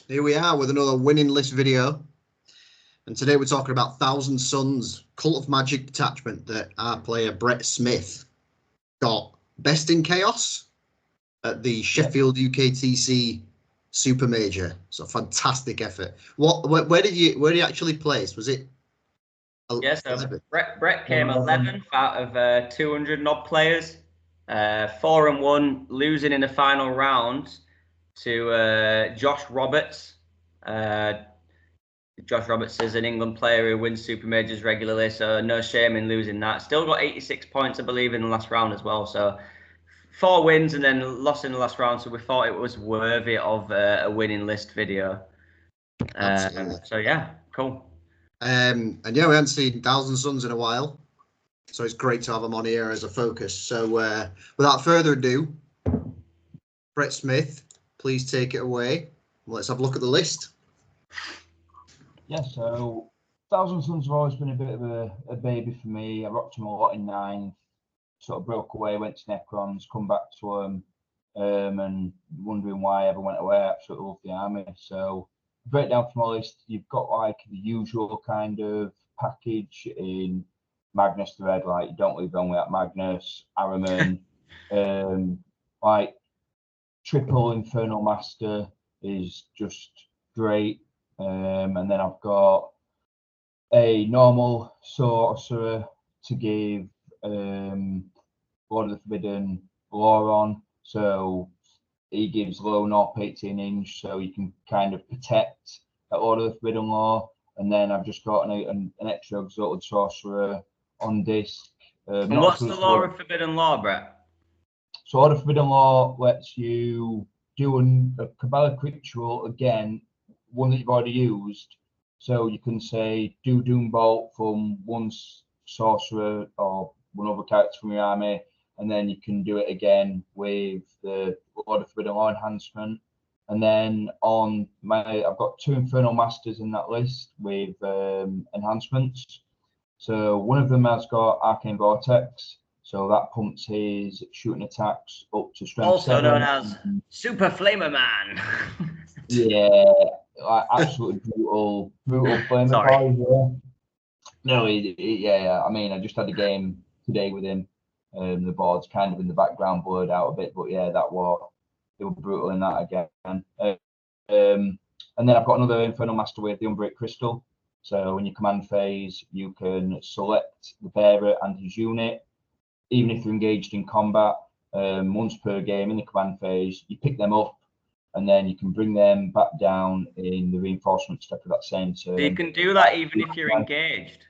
Here we are with another winning list video. And today we're talking about Thousand Suns Cult of Magic detachment that our player Brett Smith got best in chaos at the Sheffield UKTC Super Major. So fantastic effort. Where did you actually place? Was it? Yeah, so Brett came 11th out of 200 odd players. 4-1, losing in the final round to Josh Roberts. Josh Roberts is an England player who wins Super Majors regularly, so no shame in losing that. Still got 86 points, I believe, in the last round as well. So 4 wins and then lost in the last round, so we thought it was worthy of a winning list video. So yeah, cool. And yeah, we haven't seen Thousand Suns in a while, so it's great to have him on here as a focus. So without further ado, Brett Smith, please take it away. Let's have a look at the list. Yeah, so Thousand Suns have always been a bit of a baby for me. I rocked them a lot in 9th, sort of broke away, went to Necrons, come back to them, and wondering why I ever went away. I absolutely love the army. So breakdown from all list, you've got like the usual kind of package in Magnus the Red, like you don't leave on without Magnus, Araman, like triple Infernal Master is just great. And then I've got a normal sorcerer to give Lord of the Forbidden Law on. So he gives low north 18 inch, so you can kind of protect that Lord of the Forbidden Law. And then I've just got an extra exalted sorcerer on disc. And what's the Law of Forbidden Law, Brett? So Lord of Forbidden Law lets you do a Cabalic ritual again, one that you've already used. So you can say do Doom Bolt from one sorcerer or one other character from your army, and then you can do it again with the Lord of Forbidden Law enhancement. And then on I've got 2 Infernal Masters in that list with enhancements. So one of them has got Arcane Vortex, so that pumps his shooting attacks up to strength also 7. Known as Super Flamer Man. Yeah, like absolutely brutal flamer. Sorry. Boy, yeah. No, yeah. I mean, I just had a game today with him. The board's kind of in the background, blurred out a bit, but yeah, they were brutal in that again. And then I've got another Infernal Master with the Unbreak Crystal. So in your command phase, you can select the bearer and his unit, even if they're engaged in combat. Once per game in the command phase, you pick them up, and then you can bring them back down in the reinforcement step of that same turn. So you can do that even if you're engaged?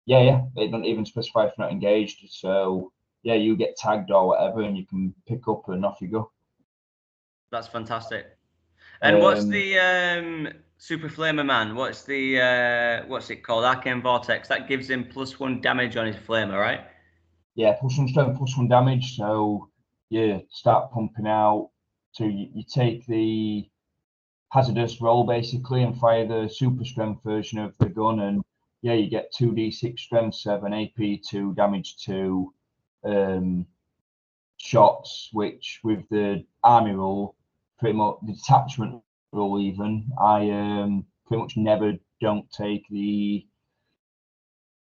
Yeah. It doesn't even specify if you're not engaged. So yeah, you get tagged or whatever, and you can pick up and off you go. That's fantastic. And what's the Super Flamer Man? What's it called? Arcane Vortex. That gives him +1 damage on his flamer, right? Yeah, +1 strength, +1 damage. So you start pumping out. So you take the hazardous roll basically and fire the super strength version of the gun, and yeah, you get 2d6 strength 7, AP 2, damage 2 shots, which with the army rule, pretty much the detachment rule even, I pretty much never don't take the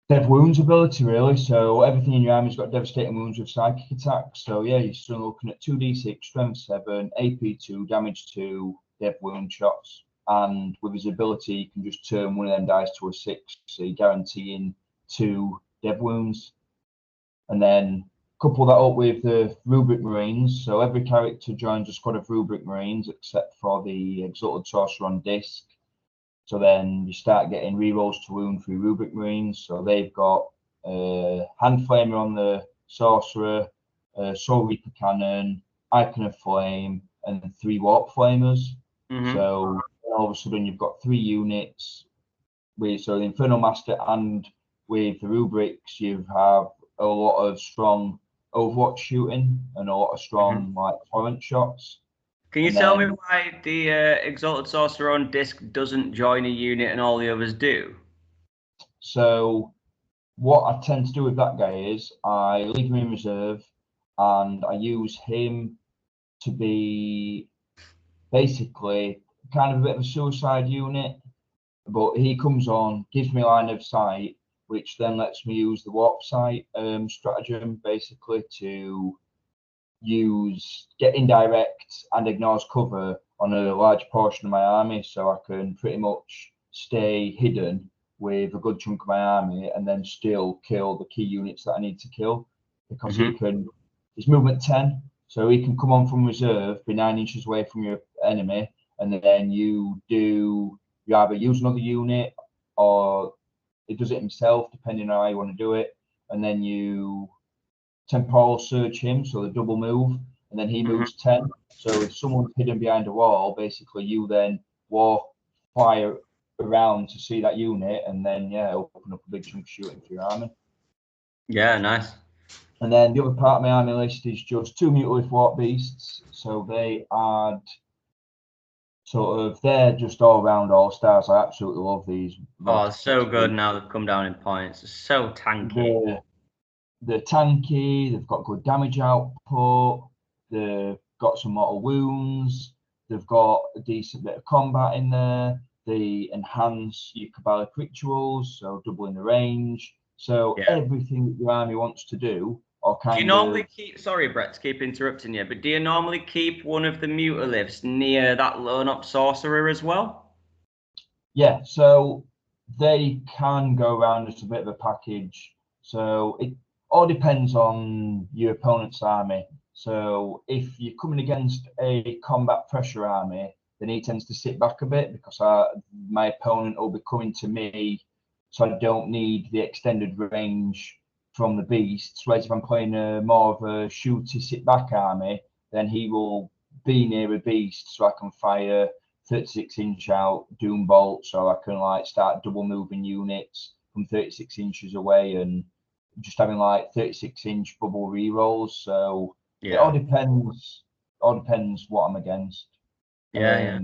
dev wounds ability really. So everything in your army's got devastating wounds with psychic attacks. So yeah, you're still looking at 2d6 strength 7, AP 2, damage 2, dev wound shots. And with his ability, you can just turn one of them dice to a 6, so you're guaranteeing 2 dev wounds. And then couple that up with the Rubric Marines. So every character joins a squad of Rubric Marines except for the Exalted Sorcerer on disc. So then you start getting rerolls to wound through Rubric Marines. So they've got Hand Flamer on the Sorcerer, Soul Reaper Cannon, Icon of Flame, and 3 Warp Flamers. So all of a sudden you've got 3 units. So the Infernal Master and with the Rubrics, you have a lot of strong Overwatch shooting and a lot of strong like torrent shots. Can you tell me why the Exalted Sorcerer on disc doesn't join a unit and all the others do? So what I tend to do with that guy is I leave him in reserve and I use him to be basically kind of a bit of a suicide unit, but he comes on, gives me line of sight, which then lets me use the warp sight stratagem basically to get indirect and ignores cover on a large portion of my army, so I can pretty much stay hidden with a good chunk of my army and then still kill the key units that I need to kill, because he's movement 10, so he can come on from reserve, be 9 inches away from your enemy, and then you either use another unit or it does it himself, depending on how you want to do it, and then you temporal surge him, so the double move, and then he moves 10. So if someone's hidden behind a wall, basically you then fly around to see that unit, and then open up a big chunk of shooting for your army. Yeah, nice. And then the other part of my army list is just 2 Mutalith Warp Beasts. So they add they're just all round all stars. I absolutely love these. Oh, so good now they've come down in points. It's so tanky. They're tanky, they've got good damage output, they've got some mortal wounds, they've got a decent bit of combat in there, they enhance your Kabbalic rituals, so doubling the range. So everything that your army wants to do, or kind of... Do you normally keep, sorry Brett to keep interrupting you, but do you normally keep one of the Mutaliths near that lone up sorcerer as well? Yeah, so they can go around as a bit of a package. So it all depends on your opponent's army. So if you're coming against a combat pressure army, then he tends to sit back a bit, because my opponent will be coming to me, so I don't need the extended range from the beasts. Whereas if I'm playing more of a shooty sit back army, then he will be near a beast, so I can fire 36-inch out Doom Bolt, so I can like start double moving units from 36 inches away and just having like 36-inch bubble rerolls. So it all depends. What I'm against. But yeah,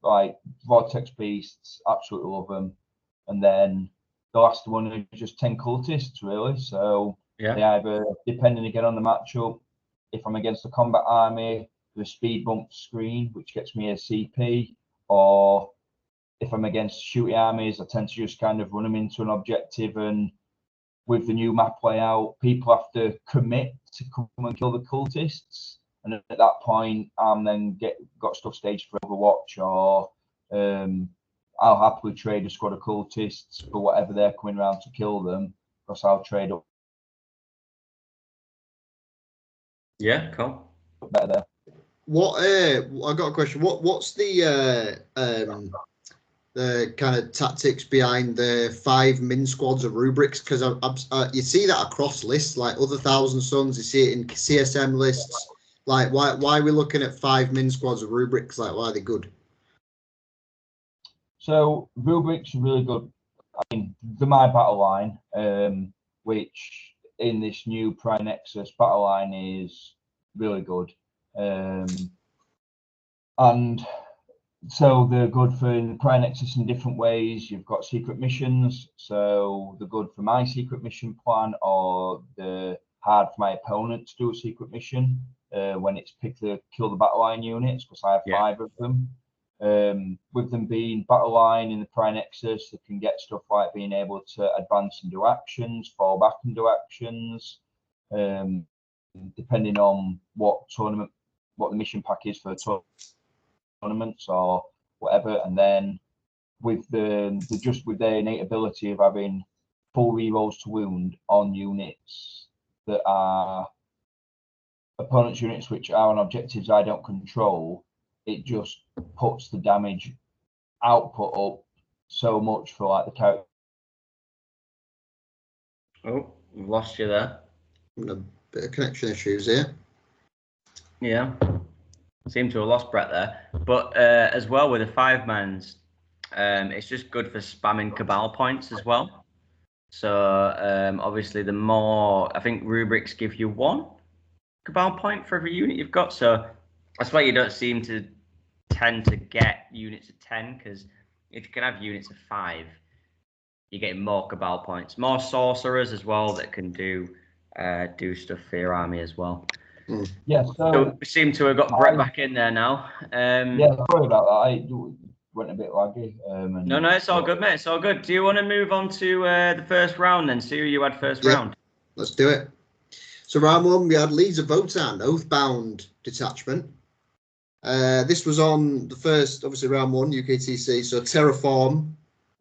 like Vortex Beasts, absolutely love them. And then the last one is just 10 cultists, really. So they either, depending again on the matchup, if I'm against a combat army, the speed bump screen, which gets me a CP, or if I'm against shooting armies, I tend to just kind of run them into an objective, and with the new map layout, people have to commit to come and kill the cultists, and at that point, I'm then got stuff staged for Overwatch, or I'll happily trade a squad of cultists for whatever they're coming around to kill them, because I'll trade up. Yeah, cool. Better there. I got a question. What's the kind of tactics behind the 5 min squads of rubrics? Because you see that across lists, like other Thousand Suns, you see it in CSM lists. Like, why are we looking at 5 min squads of rubrics? Like, why are they good? So rubrics are really good. I mean, they're my battle line, which in this new Prime Nexus battle line is really good. And so they're good for the Prime Nexus in different ways. You've got secret missions, so they're good for my secret mission plan, or they're hard for my opponent to do a secret mission when it's kill the battle line units, because I have 5 of them. With them being battle line in the Prime Nexus, they can get stuff like being able to advance and do actions, fall back and do actions, depending on what the mission pack is for tournaments or whatever. And then with with their innate ability of having full rerolls to wound on units that are opponents' units which are on objectives I don't control, it just puts the damage output up so much for like the character. Oh, we've lost you there. A bit of connection issues here. Yeah, seem to have lost Brett there. But as well with the 5-mans, it's just good for spamming Cabal points as well. So obviously the more, I think rubrics give you 1 Cabal point for every unit you've got. So that's why you don't seem to tend to get units of 10, because if you can have units of 5, you're getting more Cabal points, more sorcerers as well that can do stuff for your army as well. Yeah, So we seem to have got Brett back in there now. Yeah, sorry about that. I went a bit laggy. No, it's all good, mate. It's all good. Do you want to move on to the first round then? See who you had first round. Let's do it. So round one, we had Leads of Votann, Oathbound detachment. This was on the first, obviously, round one, UKTC. So Terraform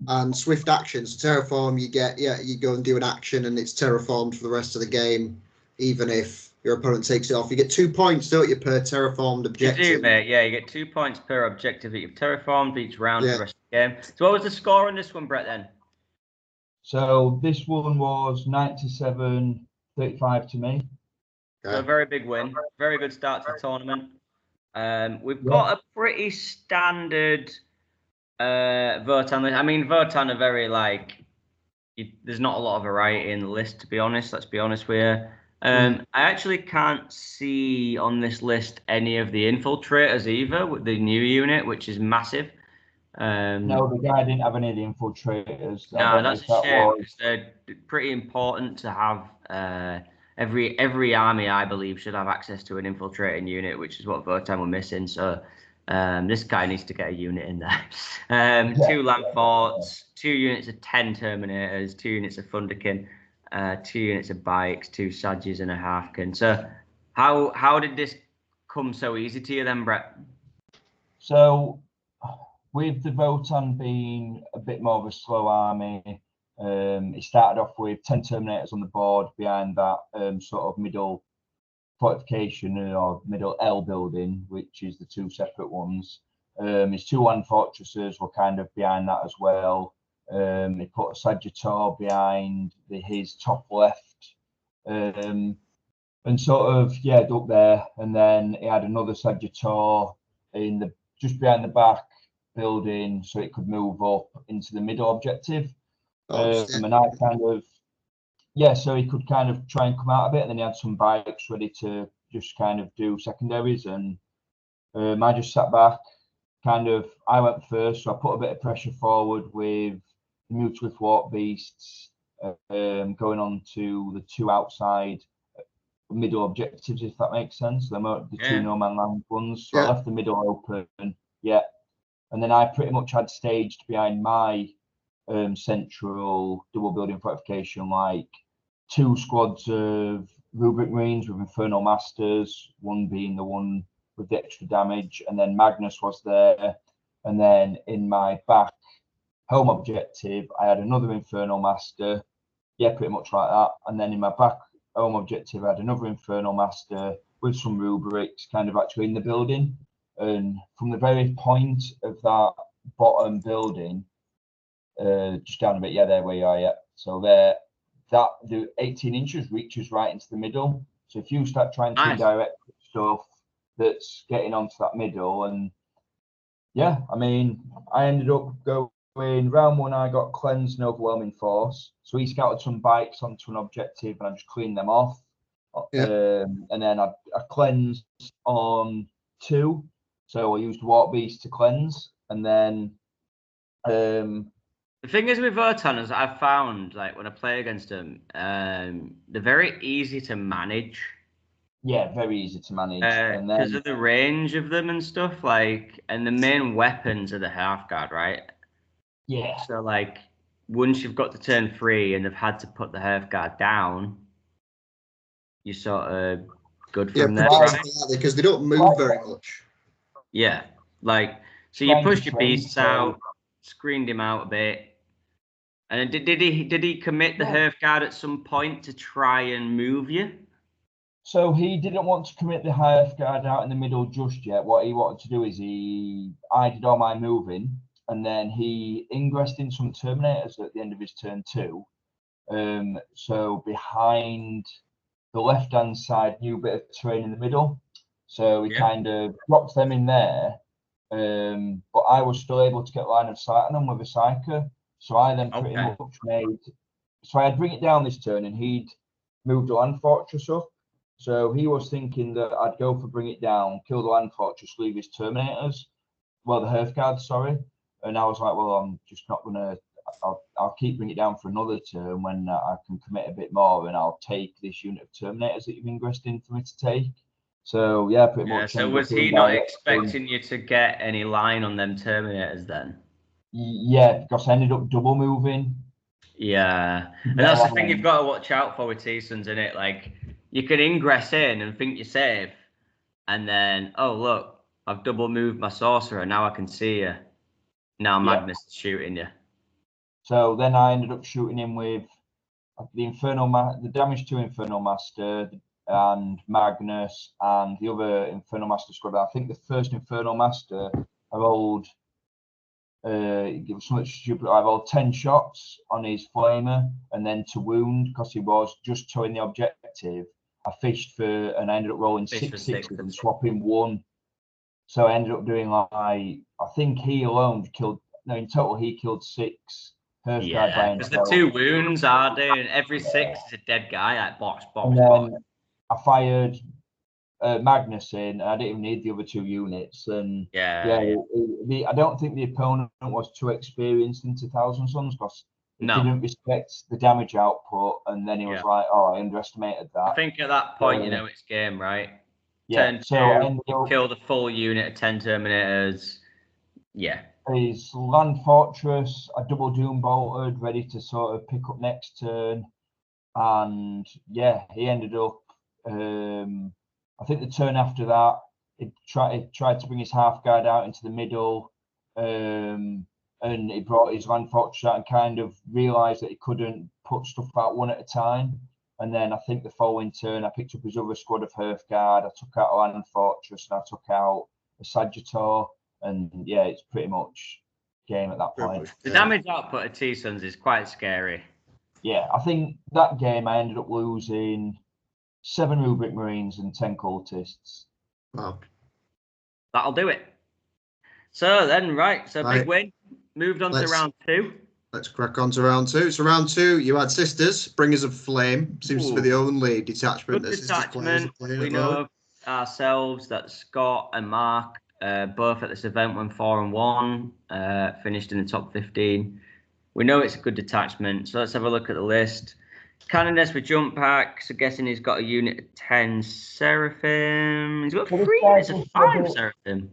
and Swift Action. So Terraform, you get, you go and do an action and it's terraformed for the rest of the game, even if your opponent takes it off. You get 2 points, don't you, per terraformed objective? You do, mate. Yeah, you get 2 points per objective that you've terraformed each round for the rest of the game. So what was the score on this one, Brett, then? So this one was 97-35 to me. So a very big win. Very good start to the tournament. We've got a pretty standard Votann. I mean, Votann are very, there's not a lot of variety in the list, to be honest. Let's be honest with you. I actually can't see on this list any of the infiltrators either, with the new unit, which is massive. No, the guy didn't have any of the infiltrators. No, that's a shame, because they're pretty important to have. Every army, I believe, should have access to an infiltrating unit, which is what Votann were missing. So this guy needs to get a unit in there. 2 land forts, 2 units of 10 Terminators, 2 units of Thunderkin, 2 units of bikes, 2 Sadges, and a Halfkin. So how did this come so easy to you then, Brett? So with the Votann being a bit more of a slow army, it started off with 10 Terminators on the board behind that sort of middle fortification or middle L building, which is the 2 separate ones. His 2 land fortresses were kind of behind that as well. He put a Sagittar behind his top left, and sort of up there, and then he had another Sagittar in just behind the back building, so it could move up into the middle objective. And I kind of so he could kind of try and come out of it, and then he had some bikes ready to just kind of do secondaries, and I just sat back. I went first, so I put a bit of pressure forward with the Mutalisk Warp Beasts going on to the 2 outside middle objectives, if that makes sense. The 2 no man land ones. So I left the middle open, and then I pretty much had staged behind my central double building fortification, like 2 squads of Rubric Marines with Infernal Masters, one being the one with the extra damage, and then Magnus was there. And then in my back home objective, I had another Infernal Master, pretty much like that. And then in my back home objective, I had another Infernal Master with some rubrics kind of actually in the building. And from the very point of that bottom building, just down a bit, there where you are, so there, that the 18 inches reaches right into the middle. So if you start trying to direct stuff that's getting onto that middle, and I mean, I ended up going round 1. I got cleansed and overwhelming force, so he scouted some bikes onto an objective, and I just cleaned them off. And then I cleansed on 2, so I used Warp Beast to cleanse, and then the thing is with Votann is I've found, like, when I play against them, they're very easy to manage. Yeah, very easy to manage. Because of the range of them and stuff, and the main weapons are the half guard, right? Yeah. So, once you've got to turn 3 and they've had to put the half guard down, you're sort of good from there, right? Because they don't move very much. Yeah. So you push your beasts out, screened him out a bit. And did he commit the half guard at some point to try and move you? So he didn't want to commit the half guard out in the middle just yet. What he wanted to do is I did all my moving, and then he ingressed in some Terminators at the end of his turn 2. So behind the left-hand side, new bit of terrain in the middle. So he kind of dropped them in there. But I was still able to get line of sight on them with a Psyker. So I then pretty much made. So I'd bring it down this turn, and he'd moved the land fortress up. So he was thinking that I'd go for bring it down, kill the land fortress, leave his Terminators. Well, the Hearth Guards, sorry. And I was like, well, I'm just not gonna. I'll keep bring it down for another turn when I can commit a bit more, and I'll take this unit of Terminators that you've ingressed in for me to take. So yeah, pretty Yeah, much. so ended was up he doing not my- expecting you to get any line on them Terminators then? Yeah, because I ended up double moving. Yeah, and Yeah, that's the thing you've got to watch out for with T-Suns, in it. Like, you can ingress in and think you're safe, and then, oh look, I've double moved my sorcerer, now I can see you. Now Magnus is shooting you. So then I ended up shooting him with the damage to Infernal Master and Magnus and the other Infernal Master squad. I think the first Infernal Master I rolled it was so much stupid. I rolled 10 shots on his flamer, and then to wound, because he was just towing the objective, I fished for, and I ended up rolling six sixes and swapping one. So I ended up doing like, I think he alone killed, no, in total he killed 6 Hearthguard by because the himself. 2 wounds are doing every 6 is a dead guy, like box. And then I fired Magnus in, and I didn't even need the other 2 units. And I don't think the opponent was too experienced into Thousand Suns, because he didn't respect the damage output, and then he was like, "Oh, I underestimated that." I think at that point, you know, it's game, right? Yeah. Turn 2, you kill the full unit of 10 Terminators. Yeah. His Land Fortress, I double Doom bolted, ready to sort of pick up next turn, and yeah, he ended up. I think the turn after that, he tried to bring his half guard out into the middle, and he brought his Land Fortress out and kind of realised that he couldn't put stuff out one at a time. And then I think the following turn, I picked up his other squad of Hearthguard. I took out a Land Fortress and I took out a Sagittar. And yeah, it's pretty much game at that point. The damage output of T-Suns is quite scary. Yeah, I think that game I ended up losing 7 Rubric Marines and 10 cultists. Wow. That'll do it. So then, big win. Moved on to round 2. Let's crack on to round 2. So round 2, you had Sisters, Bringers of Flame. Seems to be the only detachment that Sisters players are playing. We know ourselves that Scott and Mark, both at this event, went 4-1, finished in the top 15. We know it's a good detachment, so let's have a look at the list. Canoness with jump packs. I'm guessing he's got a unit of 10 Seraphim. He's got 3 units of 5 Seraphim.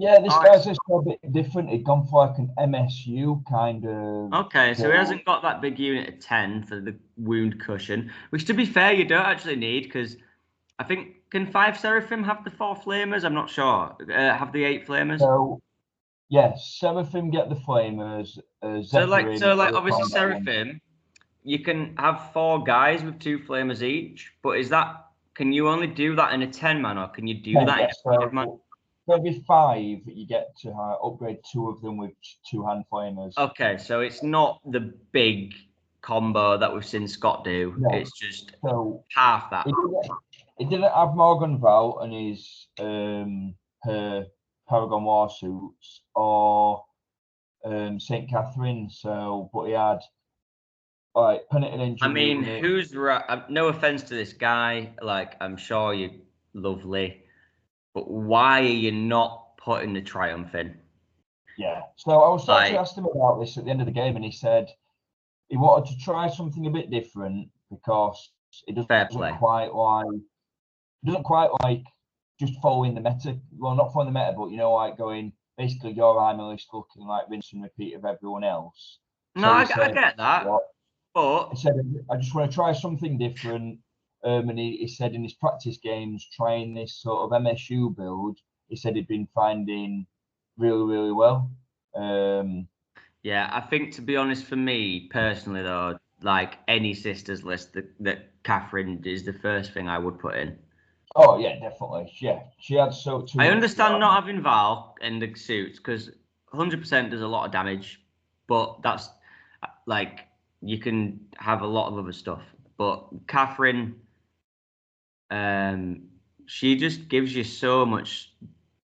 Yeah, this guy's just a bit different. He'd gone for like an MSU kind of. Okay, so he hasn't got that big unit of 10 for the wound cushion, which, to be fair, you don't actually need, because I think, can 5 Seraphim have the 4 flamers? I'm not sure. Have the 8 flamers? So, yes, Seraphim get the flamers. So obviously Seraphim, you can have 4 guys with 2 flamers each, but can you only do that in a 10-man, or can you do that in a 5-man? For every 5, you get to upgrade 2 of them with 2 hand flamers. Okay, so it's not the big combo that we've seen Scott do. No. It's just half that. He didn't have Morgan Val and his her Paragon War suits or St. Catherine. So, but he had Penitent Angel. I mean, who's right? No offense to this guy. Like, I'm sure you're lovely. But why are you not putting the Triumph in? Yeah. So I was actually asked him about this at the end of the game, and he said he wanted to try something a bit different because it doesn't quite like just following the meta. Well, not following the meta, but like going basically your armor list looking like rinse and repeat of everyone else. So no, I get that. But he said I just want to try something different. And he said in his practice games, trying this sort of MSU build, he said he'd been finding really, really well. Yeah, I think, to be honest, for me personally, though, like any Sisters list, that Catherine is the first thing I would put in. Oh, yeah, definitely. Yeah, she had so too. I understand not having Val in the suits, because 100% does a lot of damage, but that's like, you can have a lot of other stuff. But Catherine, she just gives you so much.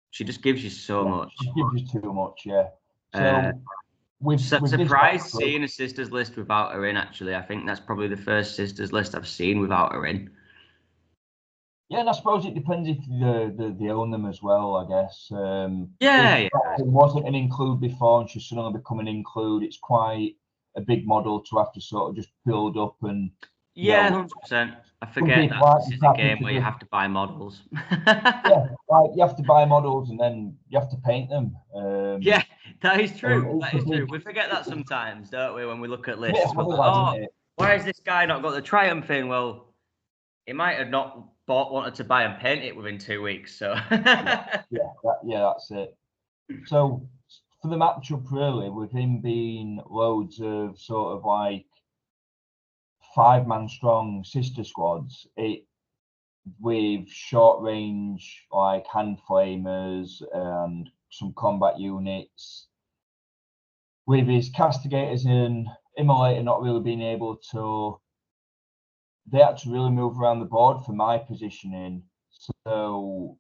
She just gives you so much. She gives you too much, yeah. So surprised seeing a Sisters list without her in. Actually, I think that's probably the first Sisters list I've seen without her in. Yeah, and I suppose it depends if they own them as well, I guess. It wasn't an include before, and she's suddenly become an include. It's quite a big model to have to sort of just build up and Yeah, No. 100%. I forget people that like this the is a fact game that where you they- have to buy models. Yeah, like you have to buy models and then you have to paint them. Yeah, that is true. It's That is a true. big- We forget that sometimes, don't we, when we look at It's a bit lists? of We're money, like, isn't oh, it? why has this guy not got the Triumph in? Well, he might have not wanted to buy and paint it within 2 weeks. So That's it. So for the matchup, really, with him being loads of sort of like 5-man strong sister squads, with short range like hand flamers and some combat units, with his castigators and immolator not really being able to, they had to really move around the board for my positioning. So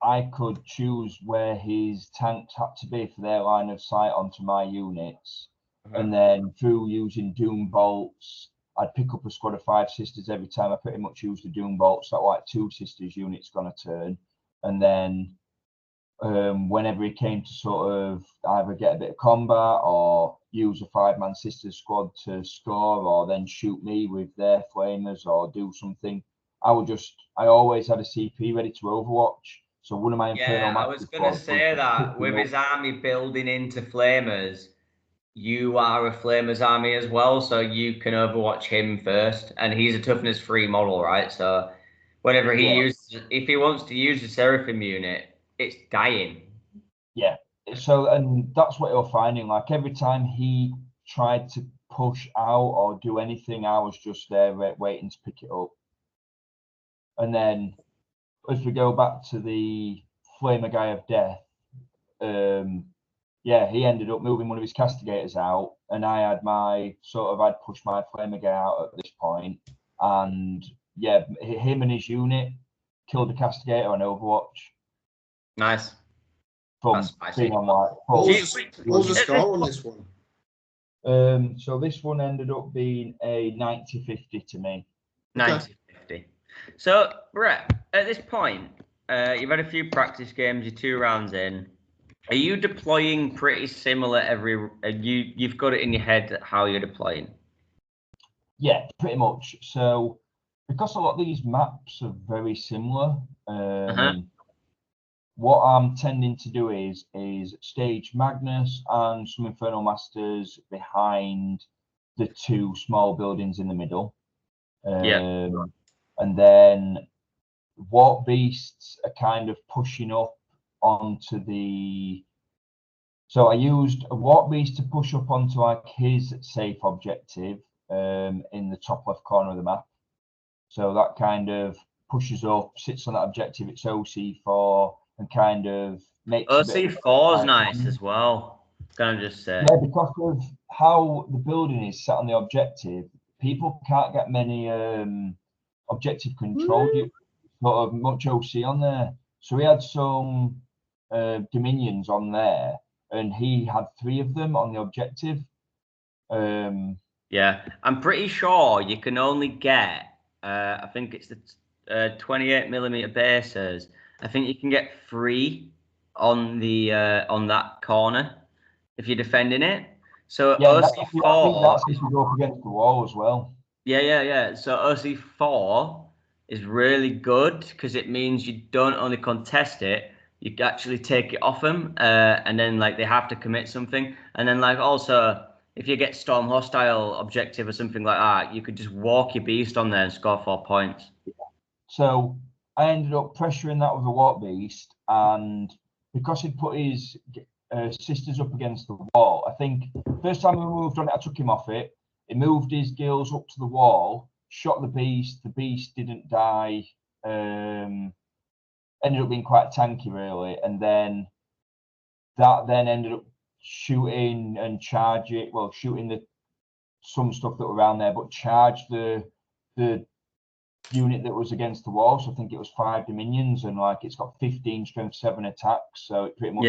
I could choose where his tanks had to be for their line of sight onto my units. And then through using Doom Bolts, I'd pick up a squad of 5 sisters every time I pretty much used the Doom Bolts. That like 2 sisters units gonna turn. And then whenever he came to sort of either get a bit of combat or use a 5-man sister squad to score, or then shoot me with their flamers or do something, I always had a CP ready to overwatch. So one of my Infernal I was going to say that with his army building into Flamers, you are a Flamers army as well, so you can overwatch him first, and he's a toughness 3 model, right? So whenever he uses, if he wants to use the Seraphim unit, it's dying. Yeah. So, and that's what you're finding. Like every time he tried to push out or do anything, I was just there waiting to pick it up. And then as we go back to the Flamer Guy of Death, he ended up moving one of his castigators out, and I had I'd pushed my Flamer Guy out at this point, and him and his unit killed the castigator on Overwatch. Nice. From being on like what was the score on this one? So this one ended up being a 90-50 to me. 90-50. So, Brett, at this point, you've had a few practice games, you're 2 rounds in. Are you deploying pretty similar you've got it in your head how you're deploying? Yeah, pretty much. So because a lot of these maps are very similar, what I'm tending to do is stage Magnus and some Infernal Masters behind the 2 small buildings in the middle. And then War Beasts are kind of pushing up onto the. So I used a War Beast to push up onto like his safe objective in the top left corner of the map. So that kind of pushes up, sits on that objective. It's OC4 and kind of makes OC4 is nice as well. Can I just say? Yeah, because of how the building is set on the objective, people can't get many objective control sort of much OC on there. So we had some Dominions on there, and he had 3 of them on the objective. Yeah, I'm pretty sure you can only get, I think it's the 28mm bases. I think you can get 3 on the on that corner if you're defending it. So OC4 that's if you go up against the wall as well. Yeah. So OC4 is really good because it means you don't only contest it, you actually take it off them, and then like they have to commit something, and then like also if you get storm hostile objective or something like that, you could just walk your beast on there and score 4 points. So I ended up pressuring that with a Warp Beast, and because he'd put his sisters up against the wall, I think first time we moved on it, I took him off it. He moved his gills up to the wall, shot the beast didn't die, ended up being quite tanky really, and then that ended up shooting and shooting some stuff that were around there, but charged the unit that was against the wall. So I think it was 5 Dominions, and like it's got 15 strength 7 attacks, so it pretty much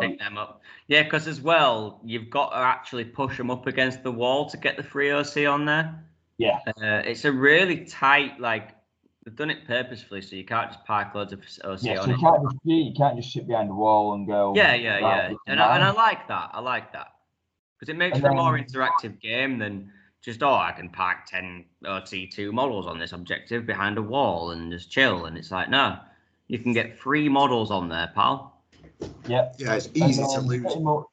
pick them up. Yeah, because as well you've got to actually push them up against the wall to get the free OC on there. Yeah, it's a really tight, like they've done it purposefully, so you can't just park loads of OC on it. You can't just sit behind the wall and go. Yeah. And I like that. I like that because it makes for a more interactive game than just, oh, I can park 10 OT2 models on this objective behind a wall and just chill. And it's like, no, you can get 3 models on there, pal. Yep. Yeah, it's easy to lose. Pretty much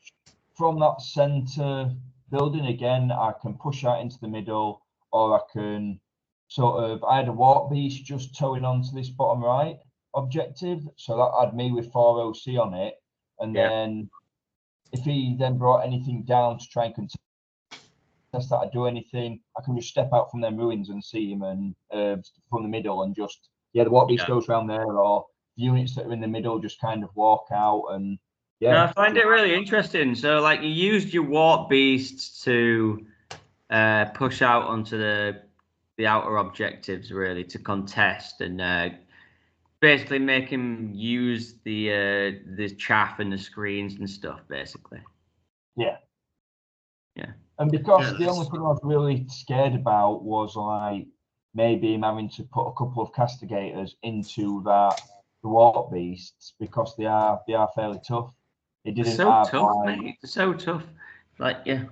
from that centre building again, I can push out into the middle, or I can sort of, I had a warp beast just towing onto this bottom right objective, so that had me with 4 OC on it, and then if he then brought anything down to try and contest that I do anything, I can just step out from them ruins and see him, and from the middle, and just the warp beast goes around there, or the units that are in the middle just kind of walk out. And no, I find it really interesting. So like, you used your warp beasts to push out onto the outer objectives, really, to contest and basically make him use the chaff and the screens and stuff, basically. Yeah. And Yeah, because the only thing I was really scared about was like maybe him having to put a couple of castigators into the warp beasts, because they are fairly tough. It didn't have tough, mate. They're so tough. Like, yeah.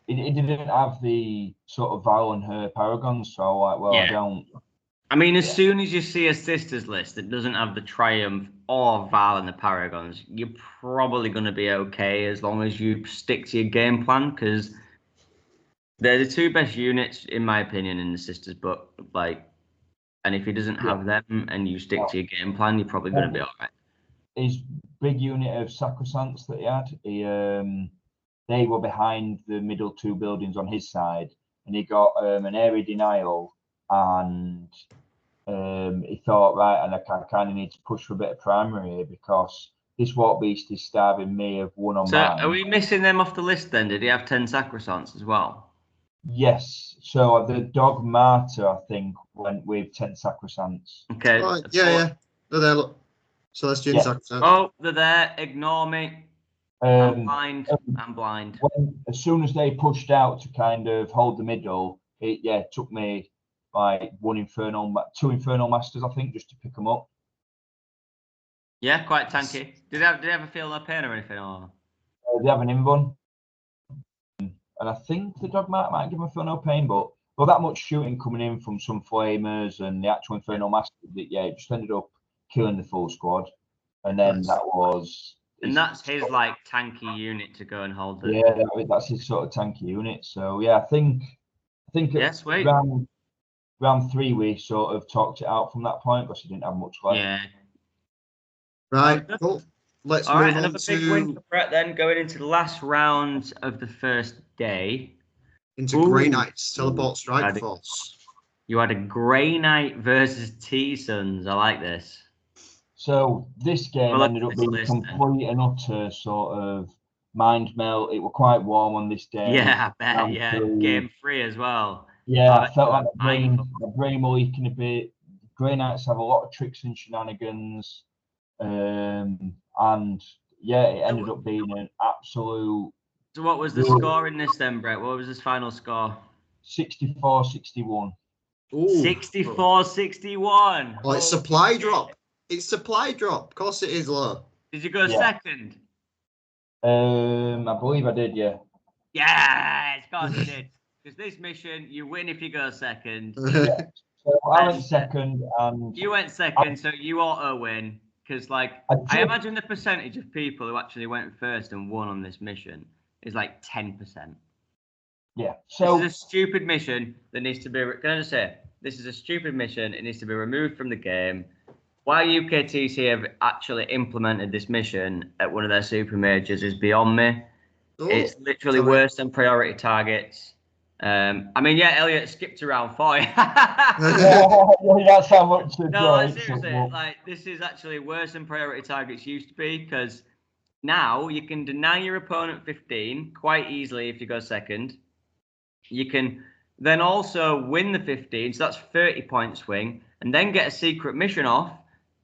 It didn't have the sort of Val and her paragons, so like, well, I don't. I mean, as soon as you see a sisters list that doesn't have the Triumph or Val and the Paragons, you're probably going to be okay as long as you stick to your game plan, because they're the 2 best units, in my opinion, in the sisters book. Like, and if he doesn't have them and you stick to your game plan, you're probably going to be all right. His big unit of sacrosancts that he had, they were behind the middle 2 buildings on his side, and he got an area denial, and he thought, right, and I kind of need to push for a bit of primary here, because this warp beast is starving me of one on mine. So are we missing them off the list then? Did he have 10 sacrosancts as well? Yes. So the dog martyr, I think, went with 10 sacrosancts. Okay. Oh, yeah. They're there, look. Celestian sacrosancts. Oh, they're there. Ignore me. I'm blind. I'm blind. As soon as they pushed out to kind of hold the middle, it took me like 2 infernal masters, I think, just to pick them up. Yeah, quite tanky. Did they ever feel no pain or anything? Or? They have an invuln, and I think the dog might give them feel no pain, but that much shooting coming in from some flamers and the actual infernal masters, it just ended up killing the full squad. And then that's his like tanky unit to go and hold the. Yeah, that's his sort of tanky unit. So yeah, I think round 3 we sort of talked it out from that point, because he didn't have much left. Yeah. Right, cool. Let's move on another big win for Brett then, going into the last round of the first day. Into Grey Knights, Teleport Strike Force. You had a Grey Knight versus T-Sons. I like this. So this game ended up being complete and utter sort of mind melt. It was quite warm on this day. Yeah, I bet. Yeah, game 3 as well. Yeah, I felt like my brain was leaking a bit. Grey Knights have a lot of tricks and shenanigans. And yeah, it ended up being an absolute. So what was the score in this then, Brett? What was his final score? 64-61. 64-61. Oh, it's supply drop. It's supply drop. Of course it is low. Did you go second? I believe I did, yeah. Yeah, of course you did. Because this mission, you win if you go second. Yeah. So I went second, and you went second, so you auto win. Because, like, I imagine the percentage of people who actually went first and won on this mission is like 10%. Yeah. So this is a stupid mission that needs to be. Can I just say, this is a stupid mission. It needs to be removed from the game. Why UKTC have actually implemented this mission at one of their super majors is beyond me. It's literally worse than priority targets. I mean, yeah, Elliot skipped around 40. That's how much. No, seriously, like, this is actually worse than priority targets used to be, because now you can deny your opponent 15 quite easily if you go second. You can then also win the 15, so that's 30-point swing, and then get a secret mission off.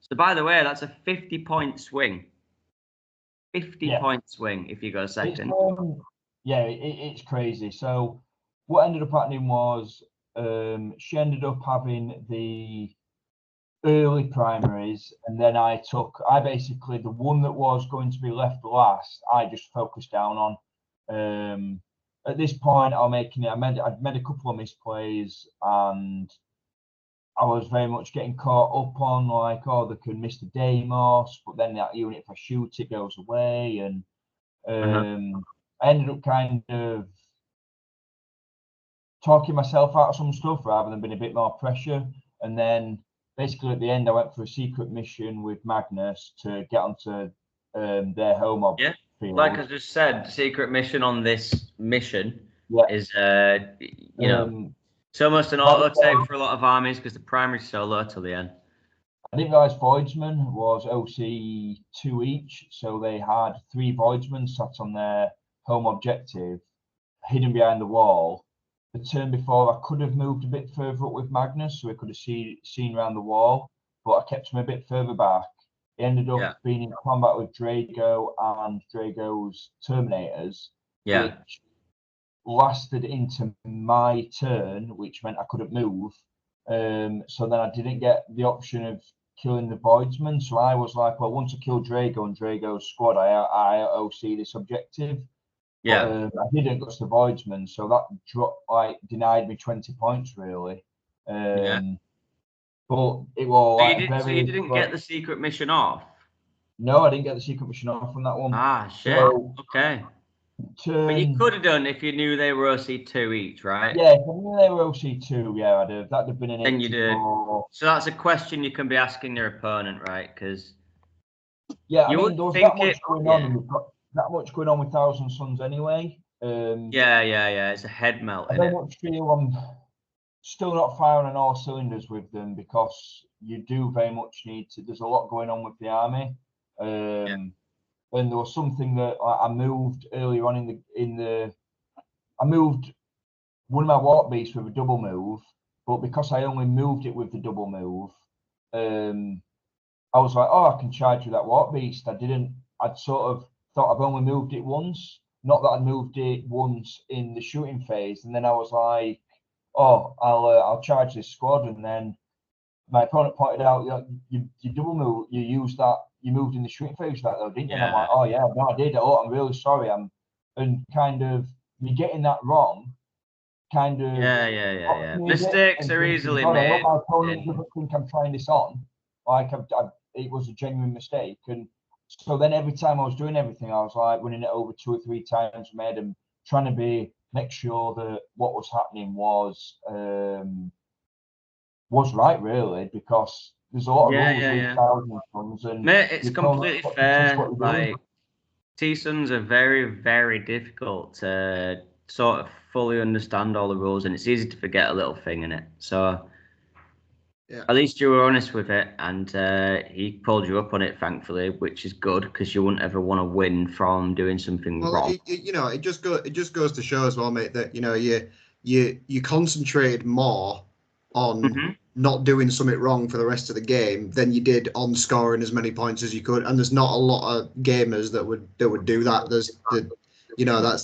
So by the way, that's a 50-point swing. 50-point swing if you go second. It's crazy. So what ended up happening was she ended up having the early primaries, and then I basically, the one that was going to be left last, I just focused down on. at this point, I'd made a couple of misplays, and I was very much getting caught up on like, oh, they can miss the Deimos, but then that unit, if I shoot it, goes away, and I ended up kind of talking myself out of some stuff rather than being a bit more pressure. And then basically at the end, I went for a secret mission with Magnus to get onto their home object. Yeah, like I just said, secret mission on this mission is, you know, it's almost an auto save for a lot of armies because the primary's so low till the end. I didn't realise Voidsmen was OC2 each, so they had 3 Voidsmen sat on their home objective, hidden behind the wall. The turn before, I could have moved a bit further up with Magnus, so we could have seen around the wall, but I kept him a bit further back. He ended up being in combat with Drago and Drago's Terminators, which lasted into my turn, which meant I couldn't move. So then I didn't get the option of killing the Voidsman. So I was like, well, once I kill Drago and Drago's squad, I OC this objective. Yeah, but, I didn't go to the Voidsman, so that denied me 20 points really. But it was so you didn't get the secret mission off? No, I didn't get the secret mission off on that one. Ah, shit. So, okay. But you could have done if you knew they were OC2 each, right? Yeah, if I knew they were OC2, yeah, that'd have been an 84. And you did. So that's a question you can be asking your opponent, right? Because yeah, I mean, there was that much going on, and we've got that much going on with Thousand Suns anyway. Yeah. It's a head melt. I very much feel I'm still not firing on all cylinders with them because you do very much need to. There's a lot going on with the army. And there was something that I moved earlier on I moved one of my warp beasts with a double move, but because I only moved it with the double move, I was like, oh, I can charge with that warp beast. I'd sort of thought I've only moved it once, not that I'd moved it once in the shooting phase. And then I was like, oh, I'll charge this squad. And then my opponent pointed out, you double move, you use that. You moved in the shooting phase that though, didn't you? And I'm like, oh yeah, no, I did. Oh, I'm really sorry. And kind of me getting that wrong, kind of mistakes are easily made. I hope my opponent doesn't think I'm trying this on. Like it was a genuine mistake. And so then every time I was doing everything, I was like running it over 2 or 3 times in my head and trying to make sure that what was happening was right, really, because there's a lot of rules with Thousand Suns, and mate, it's completely fair. Like T-Suns are very, very difficult to sort of fully understand all the rules, and it's easy to forget a little thing in it. So at least you were honest with it, and he pulled you up on it, thankfully, which is good because you wouldn't ever want to win from doing something wrong. It just goes to show as well, mate, that you concentrated more on not doing something wrong for the rest of the game than you did on scoring as many points as you could. And there's not a lot of gamers that would do that.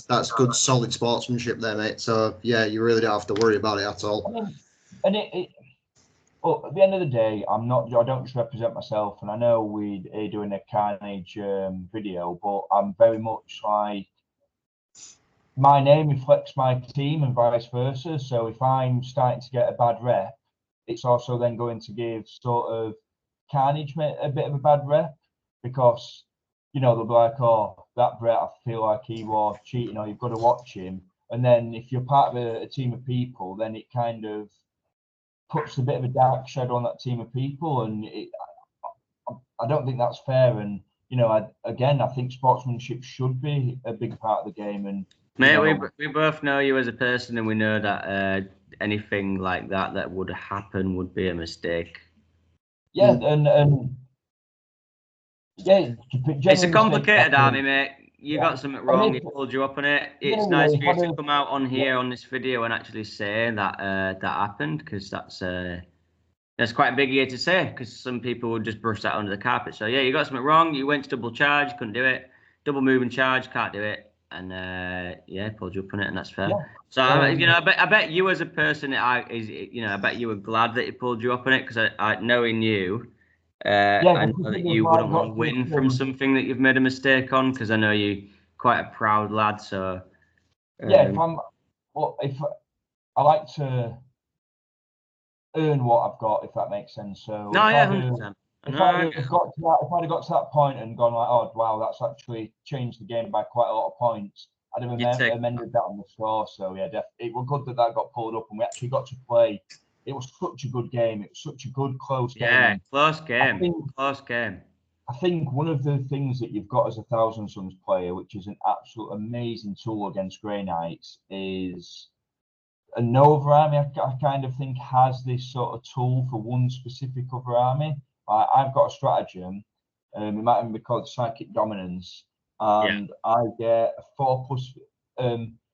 That's good, solid sportsmanship there, mate. So yeah, you really don't have to worry about it at all. And well, at the end of the day, I don't just represent myself, and I know we're doing a Carnage video, but I'm very much like, my name reflects my team and vice versa. So if I'm starting to get a bad rep, it's also then going to give sort of Carnage a bit of a bad rep, because they'll be like, oh, that Brett, I feel like he was cheating, or you've got to watch him. And then if you're part of a team of people, then it kind of puts a bit of a dark shadow on that team of people, and I don't think that's fair. And I think sportsmanship should be a big part of the game. And mate, we both know you as a person, and we know that anything like that would happen would be a mistake. Yeah, and yeah, it's a complicated army, mate. You got something wrong. He pulled you up on it. It's nice for you to come out on here on this video and actually say that that happened, because that's quite a big year to say, because some people would just brush that under the carpet. So yeah, you got something wrong. You went to double charge, couldn't do it. Double move and charge, can't do it. And pulled you up on it, and that's fair. Yeah. So I bet you as a person, I bet you were glad that he pulled you up on it, because I knowing you. I know that you wouldn't want to win from something that you've made a mistake on, because I know you're quite a proud lad. So Yeah, if I like to earn what I've got, if that makes sense. So no, if yeah, I'd 100%. if I'd have got to that, if I'd have got to that point and gone like, oh wow, that's actually changed the game by quite a lot of points, I'd have amended that on the score. So yeah, it was good that got pulled up and we actually got to play. It was such a good game. It was such a good close game. Yeah, close game. Close game. I think one of the things that you've got as a Thousand Suns player, which is an absolute amazing tool against Grey Knights, is a Nova army. I kind of think has this sort of tool for one specific other army. I've got a stratagem. It might even be called Psychic Dominance, and I get a 4+.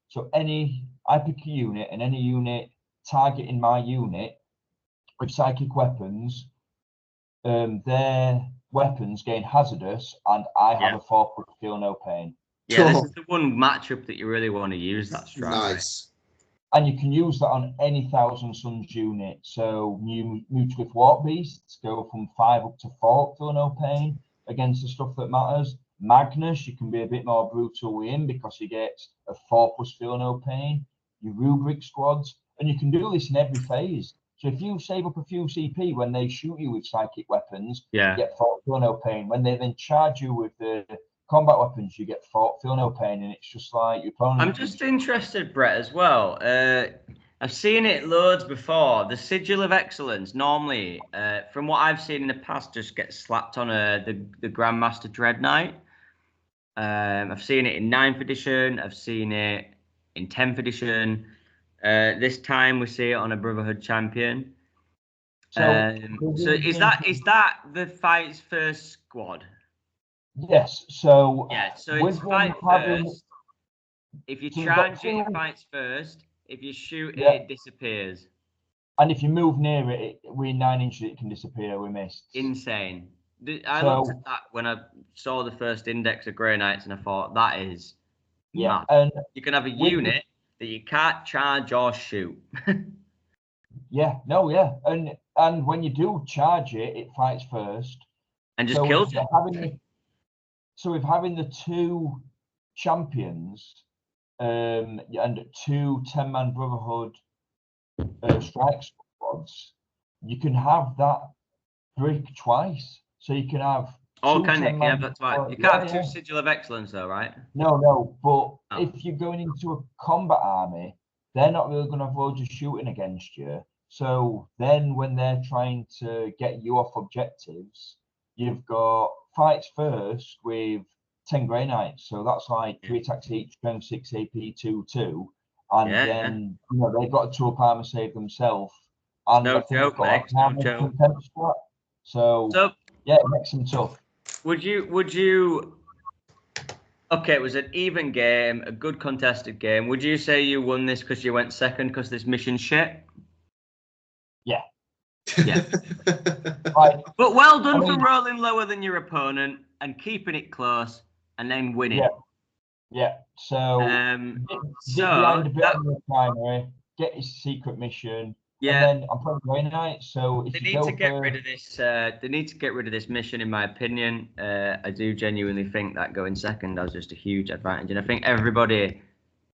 So I pick a unit, and any unit targeting my unit with psychic weapons, their weapons gain hazardous, and I have a 4+ feel no pain. Yeah, this is the one matchup that you really want to use that strat. Nice. And you can use that on any Thousand Suns unit. So new Mutalisk Warp Beasts go from 5 up to 4 feel no pain against the stuff that matters. Magnus, you can be a bit more brutal with him because he gets a 4+ feel no pain. Your rubric squads, and you can do this in every phase. So if you save up a few CP when they shoot you with psychic weapons, you get 4 feel no pain. When they then charge you with the combat weapons, you get 4 feel no pain, and it's just like your opponent. I'm just interested, Brett, as well. I've seen it loads before. The Sigil of Excellence normally, from what I've seen in the past, just gets slapped on the Grandmaster Dread Knight. I've seen it in 9th edition. I've seen it in 10th edition. This time we see it on a Brotherhood champion. So is that the fights first squad? Yes. So so it's fight first. If you charge it, it fights first. If you shoot it, it disappears. And if you move near it, within 9 inches, it can disappear. We missed. Insane. I looked at that when I saw the first index of Grey Knights, and I thought that is mad. And you can have a unit that you can't charge or shoot. And when you do charge it, it fights first and just kills it. So with having the 2 champions and 2 10-man Brotherhood strike squads, you can have that brick twice. So you can have can you have that twice? You can't have 2 Sigil of Excellence though, right? No, but if you're going into a combat army, they're not really going to have loads of shooting against you. So then when they're trying to get you off objectives, you've got fights first with 10 Grey Knights. So that's like 3 attacks each, strength 6, AP 2/2. And then they've got a 2-up armor save themselves. And no joke, mate. No joke. So it makes them tough. Would you okay, it was an even game, a good contested game. Would you say you won this because you went second because this mission shit? Yeah. But well done for rolling lower than your opponent and keeping it close and then winning. Yeah. So behind a bit on the primary, get his secret mission. And then I'm playing Grey Knight, so if they need to get rid of this. They need to get rid of this mission, in my opinion. I do genuinely think that going second has just a huge advantage, and I think everybody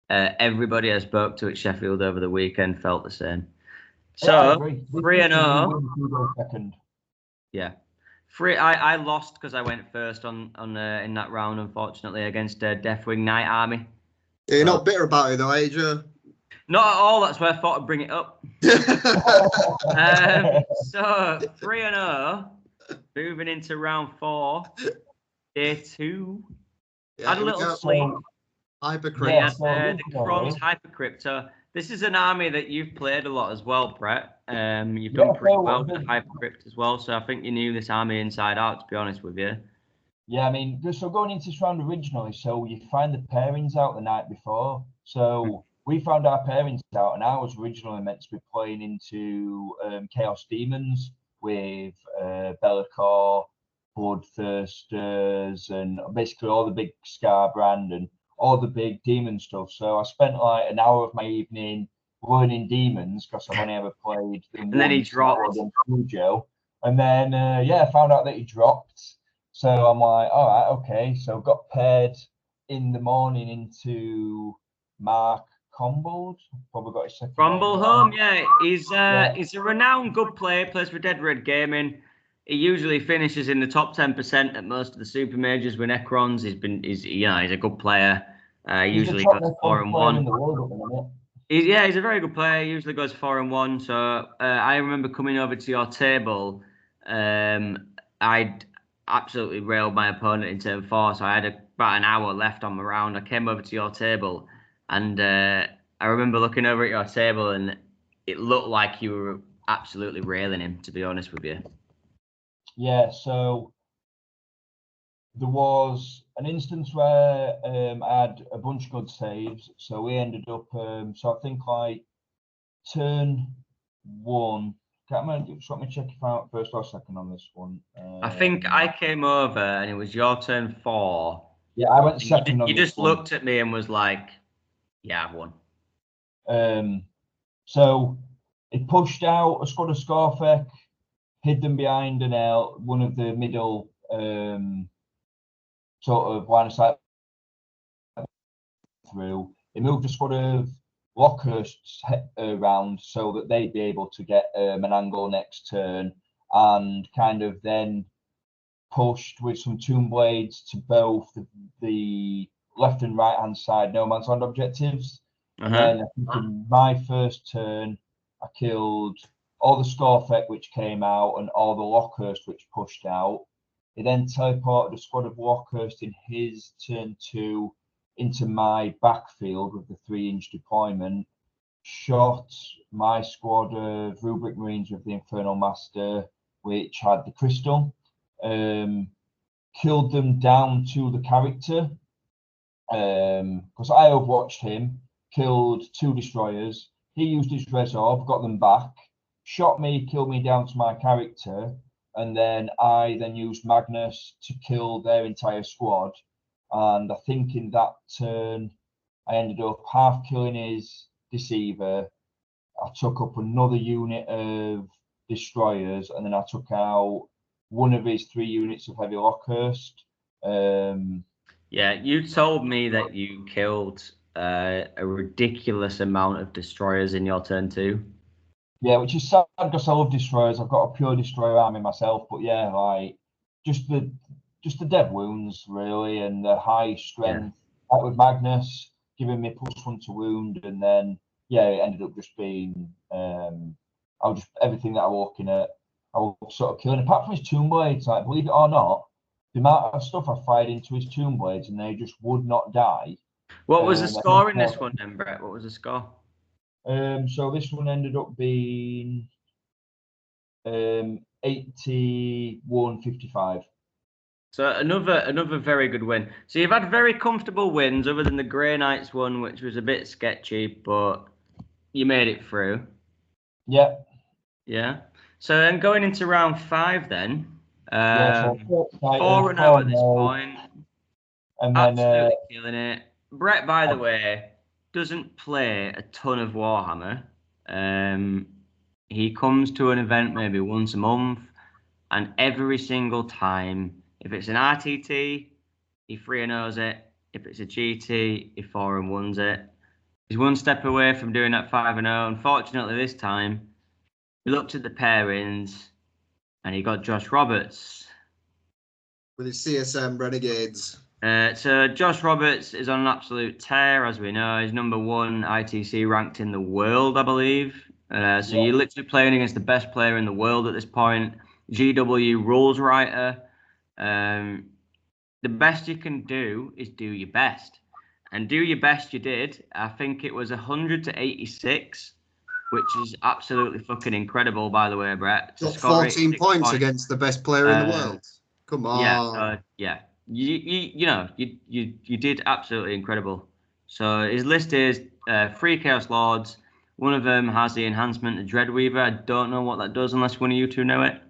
I spoke to at Sheffield over the weekend felt the same. So 3-0. Yeah, I lost because I went first on in that round, unfortunately, against Deathwing Knight Army. You're not bitter about it though, are you? Not at all. That's why I thought I'd bring it up. So 3-0, moving into round 4, day 2. Had a little sleep. Hypercrypt. The Necrons Hypercrypt. So this is an army that you've played a lot as well, Brett. You've done pretty well with the Hypercrypt as well. So I think you knew this army inside out, to be honest with you. Yeah, I mean, so going into this round originally, so you find the pairings out the night before. So we found our pairings out, and I was originally meant to be playing into Chaos Demons with Be'lakor, Bloodthirsters, and basically all the big Scarbrand and all the big demon stuff. So I spent like an hour of my evening learning demons because I've only ever played them. And then he dropped. And then I found out that he dropped. So I'm like, all right, okay. So got paired in the morning into Mark Combold. Probably got his second name Bromblehome, wrong. yeah. He's a renowned good player, plays for Dead Red Gaming. He usually finishes in the top 10% at most of the super majors with Necrons. He's a good player. He's Usually the top goes record 4-1. in the world at the minute. He's a very good player. He usually goes 4-1. So I remember coming over to your table. I'd absolutely railed my opponent in turn 4, so I had about an hour left on my round. I came over to your table, and I remember looking over at your table, and it looked like you were absolutely railing him, to be honest with you. Yeah, so there was an instance where I had a bunch of good saves, so we ended up. So I think like turn 1. Can't remember. Just let me check if I'm out first or second on this one. I think I came over, and it was your turn 4. Yeah, I went second on You this just one. looked at me and was like, "Yeah, I've won." So it pushed out a squad of Scarfek, hid them behind an L, one of the middle sort of line of sight through. It moved a squad of Lockhursts around so that they'd be able to get an angle next turn, and kind of then pushed with some Tomb Blades to both the left and right hand side no man's land objectives. And then I think in my first turn, I killed all the Scorfek which came out and all the Lockhurst which pushed out. He then teleported a squad of Lockhurst in his turn 2 into my backfield with the 3-inch deployment, shot my squad of Rubric Marines with the Infernal Master, which had the crystal, killed them down to the character, because I overwatched him, killed 2 destroyers. He used his Resorb, got them back, shot me, killed me down to my character, and then I then used Magnus to kill their entire squad. And I think in that turn, I ended up half killing his Deceiver. I took up another unit of destroyers, and then I took out one of his 3 units of heavy Lockhurst. Yeah, you told me that you killed a ridiculous amount of destroyers in your turn 2. Yeah, which is sad because I love destroyers. I've got a pure destroyer army myself, but yeah, like just the dead wounds really, and the high strength. Like with Magnus giving me +1 to wound, and then yeah, it ended up just being I was just everything that I was looking at, I was sort of killing. Apart from his Tomb Blades, like believe it or not, the amount of stuff I fired into his Tomb Blades and they just would not die. What was the score in this one then, Brett? What was the score? So this one ended up being 81-55. So another very good win. So you've had very comfortable wins, other than the Grey Knights one, which was a bit sketchy, but you made it through. Yeah. Yeah. So then going into round 5, then 4-0 at this point, and absolutely killing it. Brett, by the way, doesn't play a ton of Warhammer. He comes to an event maybe once a month, and every single time, if it's an RTT, he 3-0s it. If it's a GT, he 4-1s it. He's one step away from doing that 5-0. Unfortunately, this time, we looked at the pairings, and he got Josh Roberts with his CSM Renegades. So Josh Roberts is on an absolute tear, as we know. He's #1 ITC ranked in the world, I believe. You're literally playing against the best player in the world at this point. GW rules writer. The best you can do is do your best. And do your best you did. I think it was 100-86, which is absolutely fucking incredible, by the way, Brett. Got 14 points against the best player in the world. Come on. Yeah. You did absolutely incredible. So his list is 3 Chaos Lords. One of them has the enhancement of Dreadweaver. I don't know what that does unless one of you two know it.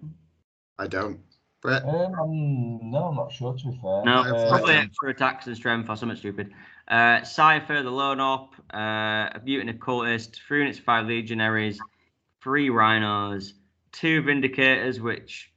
I don't. Brett? No, I'm not sure, to be fair. No, probably extra attacks and strength or something stupid. Cypher, the Lone Op, a Mutant Occultist, 3 units, 5 Legionaries, 3 Rhinos, 2 Vindicators, which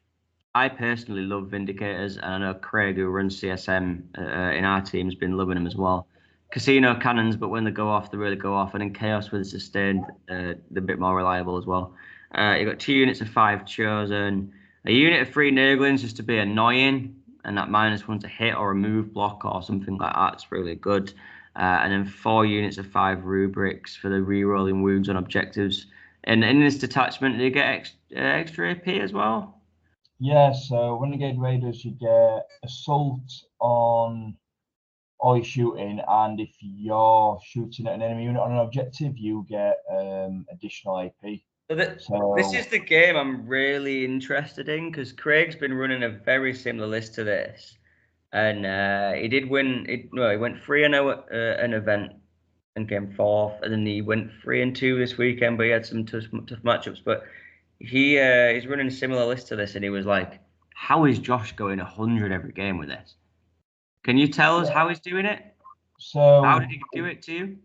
I personally love Vindicators, and I know Craig, who runs CSM in our team, has been loving them as well. casino cannons, but when they go off, they really go off. And then chaos with sustained, they're a bit more reliable as well. You've got 2 units of 5 chosen, a unit of 3 Nurglings just to be annoying, and that -1 to hit or a move block or something like that. It's really good. And then 4 units of 5 rubrics for the rerolling wounds on objectives. And in this detachment, do you get extra AP as well? Yeah, so Renegade Raiders, you get assault on all your shooting, and if you're shooting at an enemy unit on an objective, you get additional AP. So this is the game I'm really interested in, because Craig's been running a very similar list to this, and he did win. He went 3-0 at an event and came 4th, and then he went 3-2 this weekend, but he had some tough matchups. But he's running a similar list to this, and he was like, "How is Josh going 100 every game with this? Can you tell us how he's doing it? So how did he do it to you?"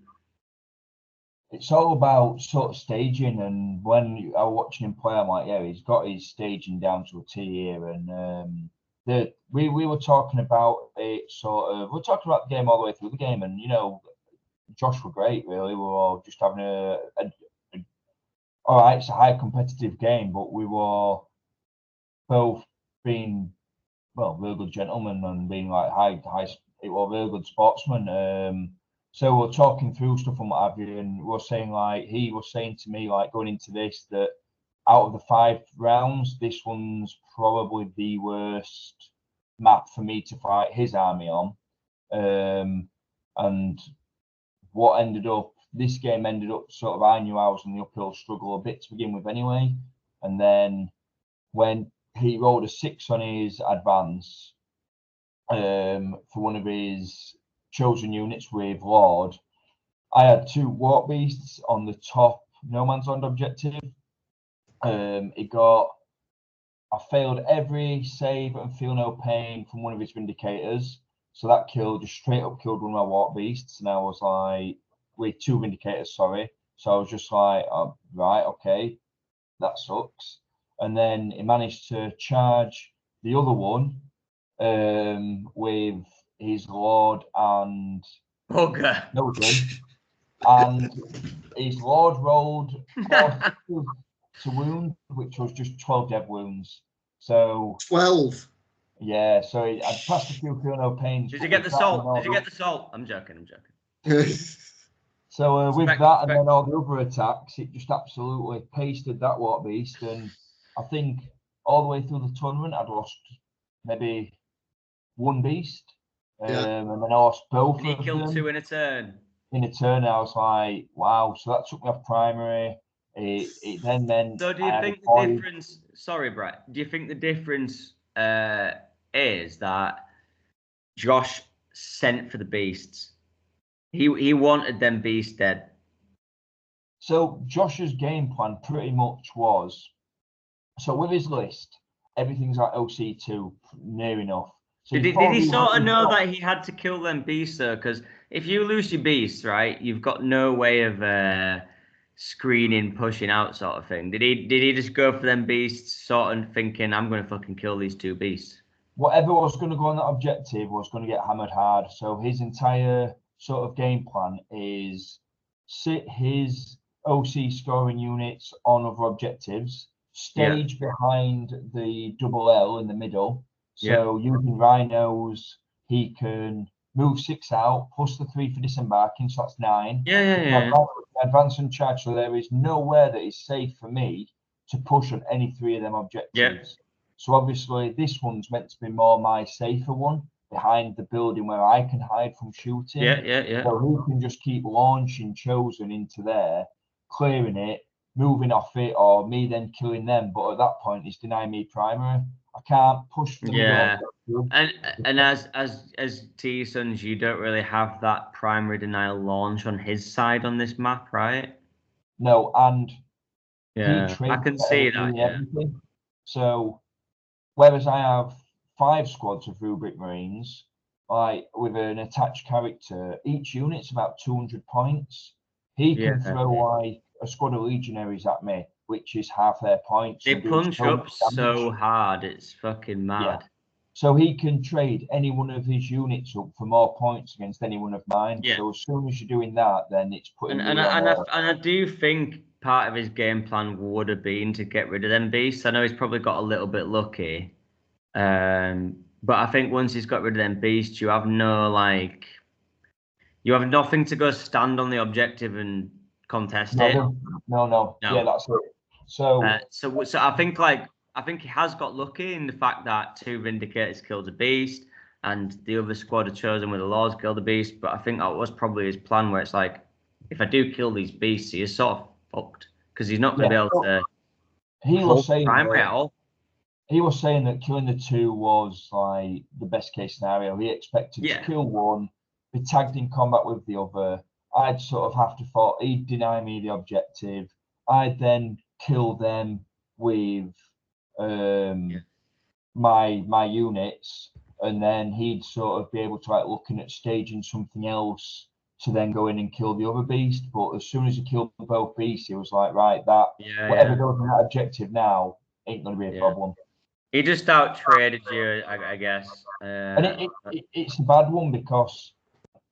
It's all about sort of staging, and when I was watching him play, I'm like, yeah, he's got his staging down to a T here. And we were talking about it we're talking about the game all the way through the game, and Josh were great, really. We were all just having all right, it's a high competitive game, but we were both being, well, real good gentlemen and being like it were real good sportsmen. So we're talking through stuff and what have you, and we're saying, like, he was saying to me, like, going into this, that out of the 5 rounds, this one's probably the worst map for me to fight his army on. And this game ended up sort of, I knew I was in the uphill struggle a bit to begin with anyway. And then when he rolled a 6 on his advance for one of his chosen units with Lord, I had 2 Warp Beasts on the top No Man's Land objective. I failed every save and feel no pain from one of his Vindicators. So that just straight up killed one of my Warp Beasts. And I was like, with 2 Vindicators, sorry. So I was just like, oh, right, okay, that sucks. And then he managed to charge the other one with his Lord and and his Lord rolled 4 to wound, which was just 12 dead wounds. So 12. Yeah, so I passed a few feel no pains. Did you get the salt? Did you get the salt? I'm joking. So with that and then all the other attacks, it just absolutely pasted that Warp Beast. And I think all the way through the tournament, I'd lost maybe 1 beast. And then I lost both of them. He killed 2 in a turn. In a turn, I was like, wow. So that took me off primary. It then meant. So do you think the difference? Sorry, Brett. Do you think the difference is that Josh sent for the beasts? He wanted them beasts dead. So Josh's game plan pretty much was, so with his list, everything's like OC2 near enough. So did he sort of know that he had to kill them beasts, though? Because if you lose your beasts, right, you've got no way of screening, pushing out, sort of thing. Did he just go for them beasts, sort of thinking, I'm going to fucking kill these 2 beasts? Whatever was going to go on that objective was going to get hammered hard. So his entire sort of game plan is sit his OC scoring units on other objectives, stage behind the double L in the middle. So using rhinos, he can move 6 out, plus the 3 for disembarking, so that's 9. Advance and charge, so there is nowhere that is safe for me to push on any 3 of them objectives. So obviously this one's meant to be more my safer one, behind the building where I can hide from shooting. So he can just keep launching chosen into there, clearing it, moving off it, or me then killing them. But at that point, it's denying me primary. I can't push the middle. And as T-Sons, you don't really have that primary denial launch on his side on this map, right? No, and I can see that. Everything. So whereas I have 5 squads of Rubric Marines, like with an attached character, each unit's about 200 points. He can throw like a squad of Legionaries at me, which is half their points. They punch up so hard, it's fucking mad. So he can trade any one of his units up for more points against any one of mine. Yeah. So as soon as you're doing that, then it's putting And I do think part of his game plan would have been to get rid of them beasts. I know he's probably got a little bit lucky. But I think once he's got rid of them beasts, you have nothing to go stand on the objective and contest it. No. Yeah, that's it. So I think he has got lucky in the fact that 2 Vindicators killed a beast and the other squad had chosen with the Lords killed a beast. But I think that was probably his plan, where it's like, if I do kill these beasts, he is sort of fucked because he's not going to be able to. He was saying primary at all. He was saying that killing the 2 was like the best case scenario. He expected to kill 1, be tagged in combat with the other. I'd sort of have to fight. He'd deny me the objective. I'd then kill them with my units, and then he'd sort of be able to like looking at staging something else to then go in and kill the other beast. But as soon as he killed both beasts, he was like, right, that whatever goes on that objective now ain't going to be a problem. He just out traded you, I guess. And it's a bad one because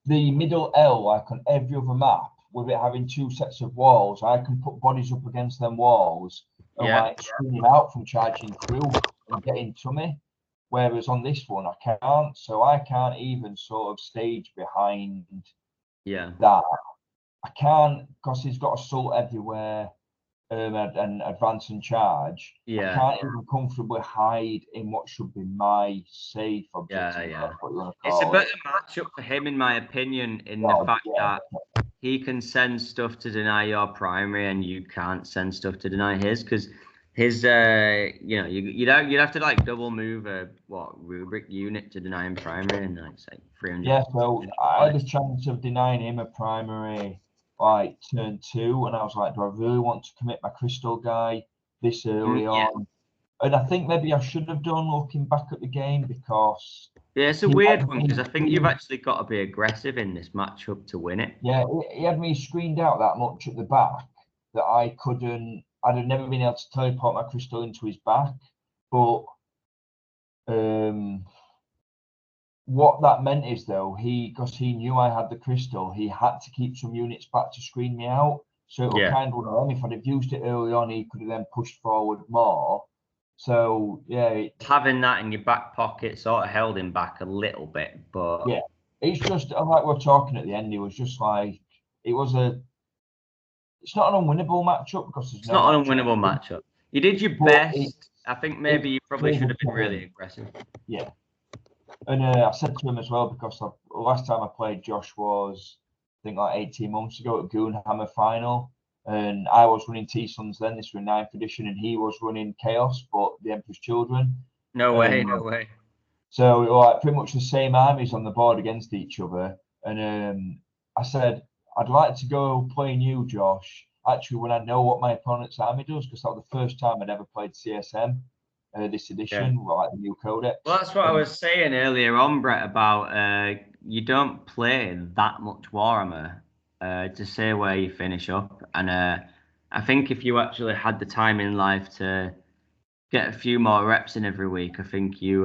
the middle L, like on every other map, with it having 2 sets of walls, I can put bodies up against them walls and like screen him out from charging through and getting to me. Whereas on this one, I can't. So I can't even sort of stage behind that. I can't because he's got assault everywhere. And advance and charge. I can't even comfortably hide in what should be my safe objective. It's a better matchup for him, in my opinion, in the fact that he can send stuff to deny your primary and you can't send stuff to deny his, because his you'd have to like double move a rubric unit to deny him primary, and it's like 300. Yeah, so I had a chance of denying him a primary like turn 2, and I was like, do I really want to commit my crystal guy this early on? And I think maybe I should have done, looking back at the game, because it's a weird one, because I think you've actually got to be aggressive in this matchup to win it. Yeah, he had me screened out that much at the back that I'd have never been able to teleport my crystal into his back. But what that meant is, though, because he knew I had the crystal, he had to keep some units back to screen me out. So it was kind of one. If I'd have used it early on, he could have then pushed forward more. So having that in your back pocket sort of held him back a little bit. But it's just like we're talking at the end. It was just like it's not an unwinnable matchup because it's not an unwinnable matchup. You did your best. I think maybe you probably should have been really aggressive. Yeah. And I said to him as well, because the last time I played Josh was, I think, like 18 months ago at Goonhammer final, and I was running T-Sons then. This was 9th edition, and he was running Chaos, but the Emperor's Children. No way. So like pretty much the same armies on the board against each other. And I said, I'd like to go playing you, Josh, actually when I know what my opponent's army does, because that was the first time I'd ever played CSM. This edition, like the new codex. Well, that's what I was saying earlier on, Brett, about you don't play that much Warhammer to say where you finish up. And I think if you actually had the time in life to get a few more reps in every week, I think you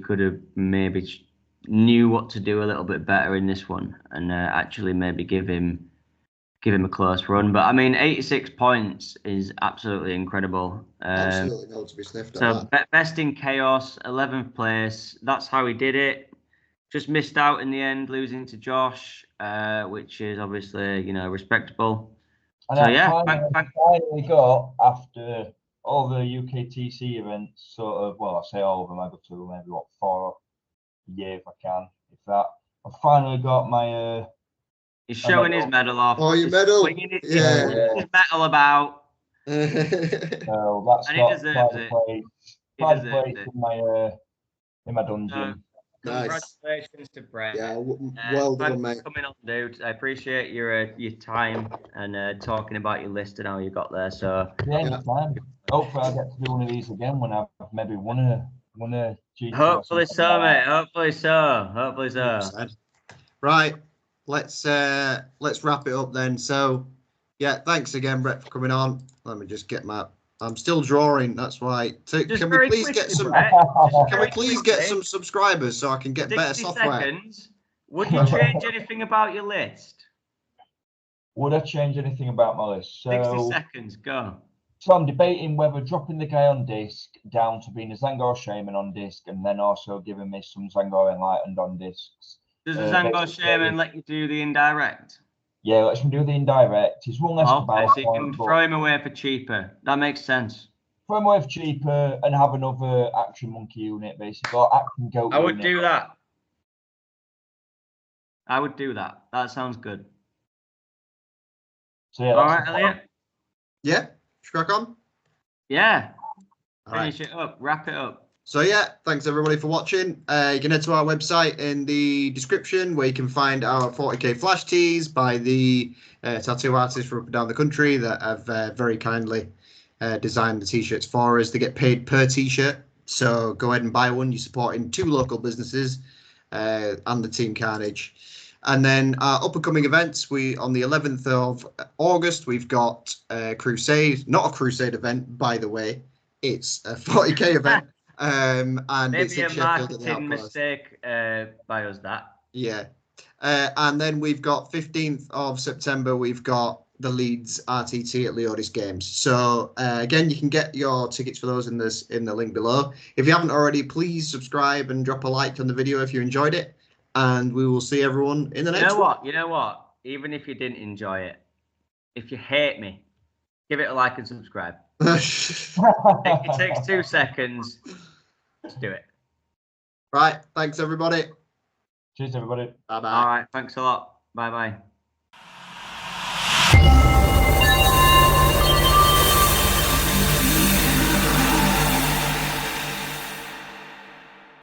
could have maybe knew what to do a little bit better in this one, and actually maybe give him a close run. But I mean, 86 points is absolutely incredible. Absolutely not to be sniffed at. So best in chaos, 11th place. That's how he did it. Just missed out in the end, losing to Josh, which is obviously respectable. And so I finally got, after all the UKTC events, sort of, well, I say all of them, I go to maybe 4 a year if I can, if that. I finally got my. He's showing his medal off. Oh, your medal! His medal about. So that's and he deserves it. Pride place in my dungeon. Congratulations to Brett. Yeah, well done, mate. Coming on, dude. I appreciate your time and talking about your list and how you got there. So anytime. Hopefully, I get to do one of these again when I've maybe won a GT. Hopefully so, mate. Hopefully so. Right. Let's wrap it up then. So, yeah, thanks again, Brett, for coming on. Let me just get my I'm still drawing. That's why. Can we please get some? Brett, Can we please get some subscribers so I can get better software? Seconds. Would you change anything about your list? Would I change anything about my list? So, 60 seconds, go. So I'm debating whether dropping the guy on disc down to being a Zangor Shaman on disc, and then also giving me some Zangor Enlightened on discs. Does the Zangor Shaman let you do the indirect? Yeah, let's do the indirect. He's one less Okay, so you can throw him away for cheaper. That makes sense. Throw him away for cheaper and have another action monkey unit, basically, or action goat I would unit. do that. I would do that. That sounds good. So yeah, all right, Elliot. Yeah, crack on. Yeah. Finish it up. Wrap it up. So yeah, thanks everybody for watching. You can head to our website in the description where you can find our 40k flash tees by the tattoo artists from up and down the country that have very kindly designed the t-shirts for us. They get paid per t-shirt, so go ahead and buy one. You're supporting 2 local businesses and the Team Carnage. And then our up-and-coming events, on the 11th of August, we've got Crusade, not a Crusade event, by the way. It's a 40k event. And maybe it's in a Sheffield at the marketing Outpost. mistake by us, that. Yeah. And then we've got 15th of September, we've got the Leeds RTT at Leodis Games. So again, you can get your tickets for those in the link below. If you haven't already, please subscribe and drop a like on the video if you enjoyed it. And we will see everyone in the next one. You know what? Even if you didn't enjoy it, if you hate me, give it a like and subscribe. It takes 2 seconds. Let's do it. Right. Thanks, everybody. Cheers, everybody. Bye-bye. All right. Thanks a lot. Bye-bye.